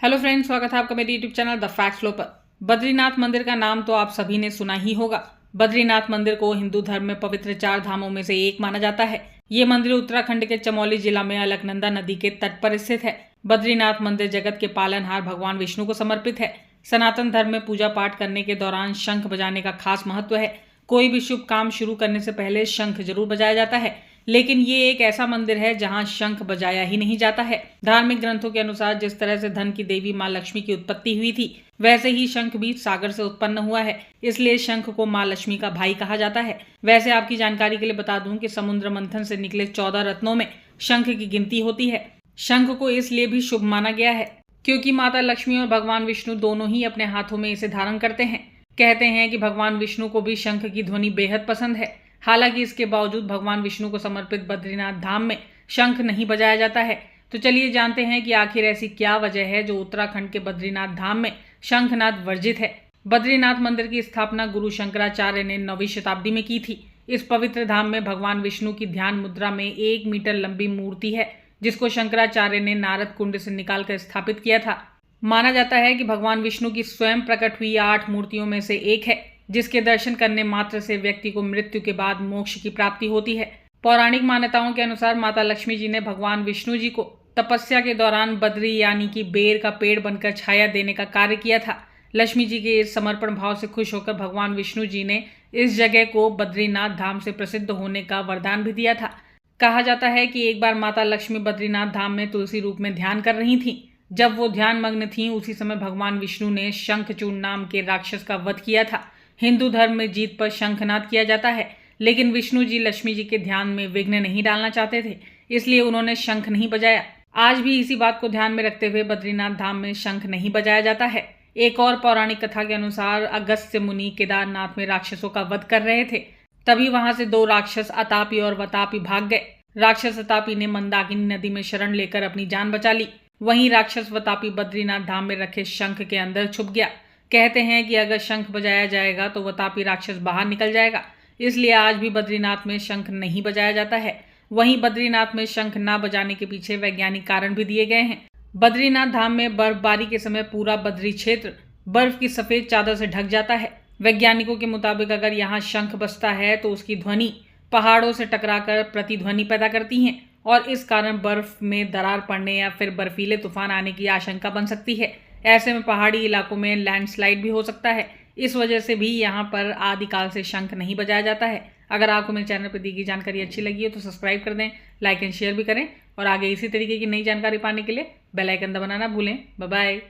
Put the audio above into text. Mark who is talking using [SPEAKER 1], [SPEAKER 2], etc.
[SPEAKER 1] Hello friends, स्वागत है आपका मेरे YouTube channel the fact flow पर। बद्रीनाथ मंदिर का नाम तो आप सभी ने सुना ही होगा। बद्रीनाथ मंदिर को हिंदू धर्म में पवित्र 4 धामों में से एक माना जाता है। ये मंदिर उत्तराखंड के चमोली जिला में अलकनंदा नदी के तट पर स्थित है। बद्रीनाथ मंदिर जगत के पालनहार भगवान विष्णु को समर्पित है। सनातन धर्म में पूजा पाठ करने के दौरान शंख बजाने का खास महत्व है। कोई भी शुभ काम शुरू करने से पहले शंख जरूर बजाया जाता है, लेकिन ये एक ऐसा मंदिर है जहां शंख बजाया ही नहीं जाता है। धार्मिक ग्रंथों के अनुसार जिस तरह से धन की देवी मां लक्ष्मी की उत्पत्ति हुई थी, वैसे ही शंख भी सागर से उत्पन्न हुआ है, इसलिए शंख को मां लक्ष्मी का भाई कहा जाता है। वैसे आपकी जानकारी के लिए बता दूं कि समुद्र मंथन से निकले 14 रत्नों में शंख की गिनती होती है। शंख को इसलिए भी शुभ माना गया है क्योंकि माता लक्ष्मी और भगवान विष्णु दोनों ही अपने हाथों में इसे धारण करते हैं। कहते हैं कि भगवान विष्णु को भी शंख की ध्वनि बेहद पसंद है। हालांकि इसके बावजूद भगवान विष्णु को समर्पित बद्रीनाथ धाम में शंख नहीं बजाया जाता है। तो चलिए जानते हैं कि आखिर ऐसी क्या वजह है जो उत्तराखंड के बद्रीनाथ धाम में शंखनाद वर्जित है। बद्रीनाथ मंदिर की स्थापना गुरु शंकराचार्य ने 9वीं शताब्दी में की थी। इस पवित्र धाम में भगवान विष्णु की ध्यान मुद्रा में 1 मीटर लंबी मूर्ति है, जिसको शंकराचार्य ने नारद कुंड से निकालकर स्थापित किया था। माना जाता है कि भगवान विष्णु की स्वयं प्रकट हुई 8 मूर्तियों में से एक है, जिसके दर्शन करने मात्र से व्यक्ति को मृत्यु के बाद मोक्ष की प्राप्ति होती है। पौराणिक मान्यताओं के अनुसार माता लक्ष्मी जी ने भगवान विष्णु जी को तपस्या के दौरान बद्री यानी कि बेर का पेड़ बनकर छाया देने का कार्य किया था। लक्ष्मी जी के इस समर्पण भाव से खुश होकर भगवान विष्णु जी ने इस जगह को बद्रीनाथ धाम से प्रसिद्ध होने का वरदान भी दिया था। कहा जाता है कि एक बार माता लक्ष्मी बद्रीनाथ धाम में तुलसी रूप में ध्यान कर रही थीं। जब वो ध्यान मग्न थीं, उसी समय भगवान विष्णु ने शंखचूड़ नाम के राक्षस का वध किया था। हिंदू धर्म में जीत पर शंखनाद किया जाता है, लेकिन विष्णु जी लक्ष्मी जी के ध्यान में विघ्न नहीं डालना चाहते थे, इसलिए उन्होंने शंख नहीं बजाया। आज भी इसी बात को ध्यान में रखते हुए बद्रीनाथ धाम में शंख नहीं बजाया जाता है। एक और पौराणिक कथा के अनुसार अगस्त्य मुनि केदारनाथ में राक्षसों का वध कर रहे थे। तभी वहां से 2 राक्षस अतापी और वतापी भाग गए। राक्षस अतापी ने मंदाकिनी नदी में शरण लेकर अपनी जान बचा ली। वहीं राक्षस वतापी बद्रीनाथ धाम में रखे शंख के अंदर छुप गया। कहते हैं कि अगर शंख बजाया जाएगा तो वतापी राक्षस बाहर निकल जाएगा, इसलिए आज भी बद्रीनाथ में शंख नहीं बजाया जाता है। वहीं बद्रीनाथ में शंख ना बजाने के पीछे वैज्ञानिक कारण भी दिए गए हैं। बद्रीनाथ धाम में बर्फबारी के समय पूरा बद्री क्षेत्र बर्फ की सफेद चादर से ढक जाता है। वैज्ञानिकों के मुताबिक अगर यहाँ शंख बजता है तो उसकी ध्वनि पहाड़ों से टकराकर प्रतिध्वनि पैदा करती हैं और इस कारण बर्फ में दरार पड़ने या फिर बर्फीले तूफान आने की आशंका बन सकती है। ऐसे में पहाड़ी इलाकों में लैंडस्लाइड भी हो सकता है। इस वजह से भी यहाँ पर आदिकाल से शंख नहीं बजाया जाता है। अगर आपको मेरे चैनल पर दी गई जानकारी अच्छी लगी हो तो सब्सक्राइब कर दें, लाइक एंड शेयर भी करें और आगे इसी तरीके की नई जानकारी पाने के लिए बेल आइकन दबाना ना भूलें। Bye bye.